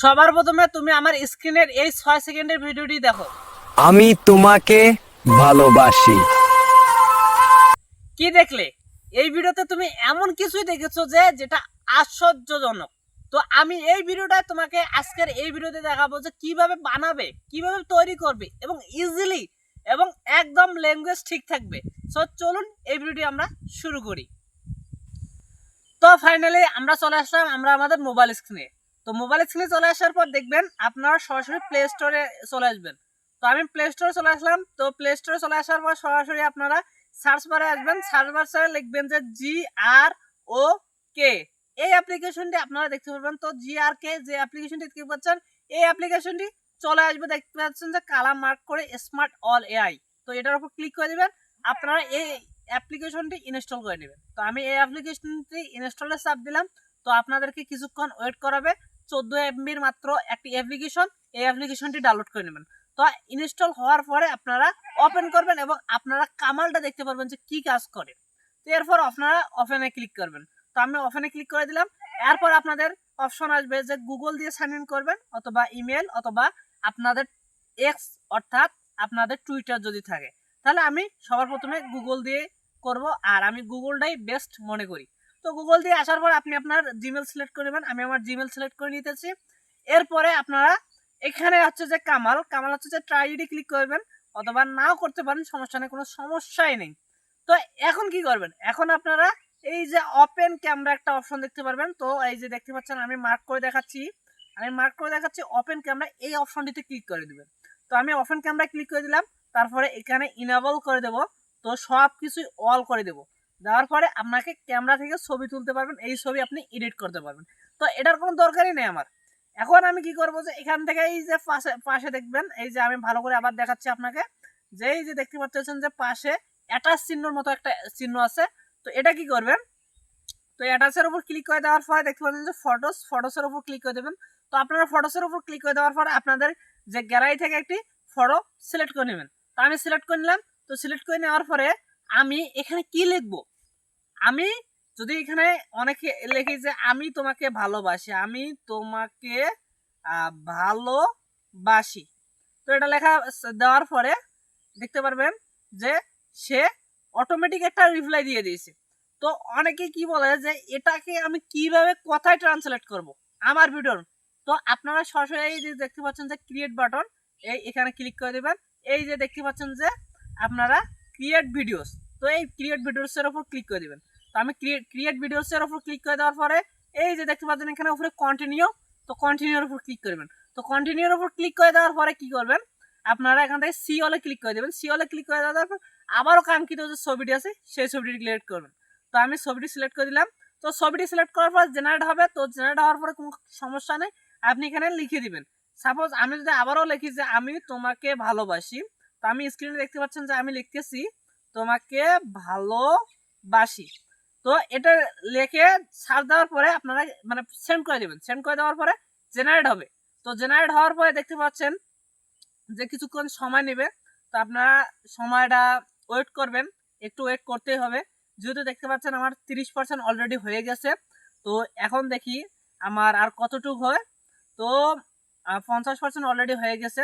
সবার প্রথমে তুমি আমার স্ক্রিনের এই 6 সেকেন্ডের ভিডিওটি দেখো। আমি তোমাকে ভালোবাসি। কি দেখলে? এই ভিডিওতে তুমি এমন কিছুই দেখেছো যেটা আশ্চর্যজনক। তো আমি এই ভিডিওটা তোমাকে আজকের এই ভিডিওতে দেখাবো যে কিভাবে বানাবে, কিভাবে তৈরি করবে এবং ইজিলি এবং একদম ল্যাঙ্গুয়েজ ঠিক থাকবে। সো চলুন এই ভিডিওটি আমরা শুরু করি। তো ফাইনালি আমরা চলে আসলাম আমাদের মোবাইল স্ক্রিনে। তো মোবাইল স্ক্রিনে চলে আসার পর দেখবেন আপনারা সরাসরি প্লে স্টোরে চলে আসবেন। তো আমি প্লে স্টোরে চলে আসলাম। তো প্লে স্টোরে চলে আসার পর সরাসরি আপনারা সার্চ বারে আসবেন। সার্চ বারে লিখবেন যে GROK। এই অ্যাপ্লিকেশনটি আপনারা দেখতে পারবেন। তো GRK যে অ্যাপ্লিকেশনটি দেখতে পাচ্ছেন, এই অ্যাপ্লিকেশনটি চলে আসবে। দেখতে পাচ্ছেন যে কালার মার্ক করে স্মার্ট অল AI। তো এটার উপর ক্লিক করে দিবেন, আপনারা এই অ্যাপ্লিকেশনটি ইনস্টল করে নেবেন। তো আমি এই অ্যাপ্লিকেশনটি ইনস্টলের চাপ দিলাম। তো আপনাদেরকে কিছুক্ষণ ওয়েট করাবে। 14 MBর মাত্র একটি অ্যাপ্লিকেশন, এই অ্যাপ্লিকেশনটি ডাউনলোড করে নেবেন। তো ইনস্টল হওয়ার পরে আপনারা ওপেন করবেন এবং আপনারা কামালটা দেখতে পারবেন যে কি কাজ করে। তো এরপর আপনারা ওপেনে ক্লিক করবেন। তো আমি ওপেনে ক্লিক করে দিলাম। এরপর আপনাদের অপশন আসবে যে গুগল দিয়ে সাইন ইন করবেন অথবা ইমেল অথবা আপনাদের এক্স অর্থাৎ আপনাদের টুইটার যদি থাকে, তাহলে আমি সবার প্রথমে গুগল দিয়ে করব, আর আমি গুগলটাই বেস্ট মনে করি। তো গুগল দিয়ে আসার পর আপনি আপনার জিমেল সিলেক্ট করে নেবেন। আমি আমার জিমেল সিলেক্ট করে নিতেছি। এরপরে আপনারা এখানে হচ্ছে যে কামাল হচ্ছে যে ট্রাই আইডি ক্লিক করবেন অথবা নাও করতে পারেন, সমস্যা নেই, কোনো সমস্যাই নেই। তো এখন কি করবেন? এখন আপনারা এই যে ওপেন ক্যামেরা একটা অপশন দেখতে পারবেন। তো এই যে দেখতে পাচ্ছেন আমি মার্ক করে দেখাচ্ছি, ওপেন ক্যামেরা, এই অপশনটিতে ক্লিক করে দিবেন। তো আমি ওপেন ক্যামেরা ক্লিক করে দিলাম। তারপরে এখানে ইনেবল করে দেব। তো সব কিছুই অল করে দেব। দেওয়ার পরে আপনাকে ক্যামেরা থেকে ছবি তুলতে পারবেন, এই ছবি আপনি এডিট করতে পারবেন। তো এটার কোনো দরকারই নেই আমার। এখন আমি কি করব যে এখান থেকে এই যে পাশে দেখবেন, এই যে আমি ভালো করে আবার দেখাচ্ছি আপনাকে, যে এই যে দেখতে পাচ্ছেন যে পাশে অ্যাটাচ চিহ্নর মতো একটা চিহ্ন আছে। তো এটা কি করবেন? তো অ্যাটাচের উপর ক্লিক করে দেওয়ার পরে দেখতে পাচ্ছেন যে ফটোসের উপর ক্লিক করে দেবেন। তো আপনারা ফটোসের উপর ক্লিক করে দেওয়ার পরে আপনাদের যে গ্যালারি থেকে একটি ফটো সিলেক্ট করে নেবেন। তো আমি সিলেক্ট করে নিলাম। তো সিলেক্ট করে নেওয়ার পরে আমি এখানে কি লিখবো? আমি যদি এখানে অনেকে লেখি যে আমি তোমাকে ভালোবাসি, আমি তোমাকে ভালোবাসি, তো এটা লেখা দেওয়ার পরে দেখতে পারবেন যে সে অটোমেটিক একটা রিপ্লাই দিয়ে দিয়েছে। তো অনেকে কি বলে যে এটাকে আমি কিভাবে কথায় ট্রান্সলেট করব আমার ভিডিওর। তো আপনারা সরাসরি এই যে দেখতে পাচ্ছেন যে ক্রিয়েট বাটন, এই এখানে ক্লিক করে দেবেন। এই যে দেখতে পাচ্ছেন যে আপনারা ক্রিয়েট ভিডিওস, তো এই ক্রিয়েট ভিডিওসের উপর ক্লিক করে দেবেন। তো আমি ক্রিয়েট ভিডিওসের উপর ক্লিক করে দেওয়ার পরে এই যে দেখতে পাচ্ছেন এখানে উপরে কন্টিনিউ, তো কন্টিনিউর উপর ক্লিক করবেন। তো কন্টিনিউর উপর ক্লিক করে দেওয়ার পরে কি করবেন? আপনারা এখান থেকে সি অলে ক্লিক করে দেবেন। সি অলে ক্লিক করে দেওয়ার পর আবারও কাঙ্ক্ষিত যে ছবিটি আছে সেই ছবিটি সিলেক্ট করবেন। তো আমি ছবিটি সিলেক্ট করে দিলাম। তো ছবিটি সিলেক্ট করার পর জেনারেট হবে। তো জেনারেট হওয়ার পরে কোনো সমস্যা নেই, আপনি এখানে লিখে দিবেন। সাপোজ আমি যদি আবারও লিখি যে আমি তোমাকে ভালোবাসি, তো আমি স্ক্রিনে দেখতে পাচ্ছেন যে আমি লিখতেছি তোমাকে ভালোবাসি। তো এটা লিখে সার্চ দেওয়ার পরে আপনারা মানে সেন্ড করে দেবেন। সেন্ড করে দেওয়ার পরে জেনারেট হবে। তো জেনারেট হওয়ার পরে দেখতে পাচ্ছেন যে কিছুক্ষণ সময় নেবে। তো আপনারা সময়টা ওয়েট করবেন, একটু ওয়েট করতেই হবে। যেহেতু দেখতে পাচ্ছেন আমার 30% অলরেডি হয়ে গেছে। তো এখন দেখি আমার আর কতটুকু হয়। তো 50% অলরেডি হয়ে গেছে।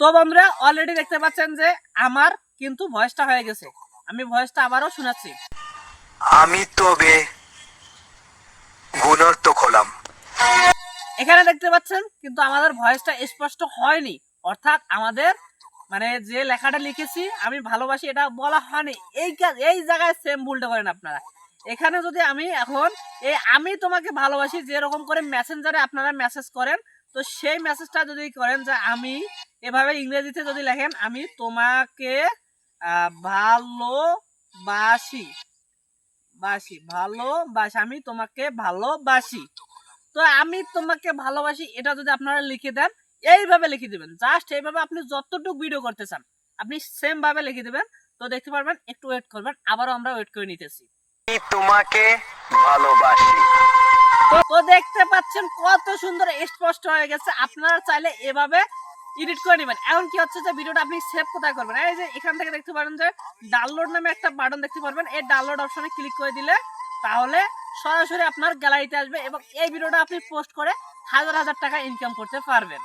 তো বন্ধুরা অলরেডি দেখতে পাচ্ছেন যে আমার কিন্তু ভয়েসটা হয়ে গেছে। আমি ভয়েসটা আবারও শোনাচ্ছি। আমি তবে গুণার্থক হলাম। এখানে দেখতে পাচ্ছেন কিন্তু আমাদের ভয়েসটা স্পষ্ট হয়নি, অর্থাৎ আমাদের মানে যে লেখাটা লিখেছি আমি ভালোবাসি এটা বলা হয়নি। এই জায়গায় সেম ভুলটা করেন আপনারা। এখানে যদি আমি এখন এই আমি তোমাকে ভালোবাসি যেরকম করে মেসেঞ্জারে আপনারা মেসেজ করেন, তো সেই মেসেজটা যদি করেন যে আমি এভাবে ইংরেজিতে যদি লেখেন আমি তোমাকে ভালোবাসি আমি তোমাকে ভালোবাসি, তো আমি তোমাকে ভালোবাসি এটা যদি আপনারা লিখে দেন, এইভাবে লিখে দিবেন, জাস্ট এইভাবে আপনি যতটুকু ভিডিও করতে চান আপনি সেম ভাবে লিখে দিবেন। তো দেখতে পারবেন, একটু ওয়েট করবেন, আবারও আমরা ওয়েট করে নিতেছি। আমি তোমাকে ভালোবাসি। তো দেখতে পাচ্ছেন কত সুন্দর স্পষ্ট হয়ে গেছে। আপনারা চাইলে এভাবে এডিট করে নেবেন। এখন কি হচ্ছে যে ভিডিওটা আপনি সেভ কোথায় করবেন? এই যে এখান থেকে দেখতে পারেন যে ডাউনলোড নামে একটা বাটন দেখতে পারবেন। এই ডাউনলোড অপশনে ক্লিক করে দিলে তাহলে সরাসরি আপনার গ্যালারিতে আসবে এবং এই ভিডিওটা আপনি পোস্ট করে হাজার হাজার টাকা ইনকাম করতে পারবেন।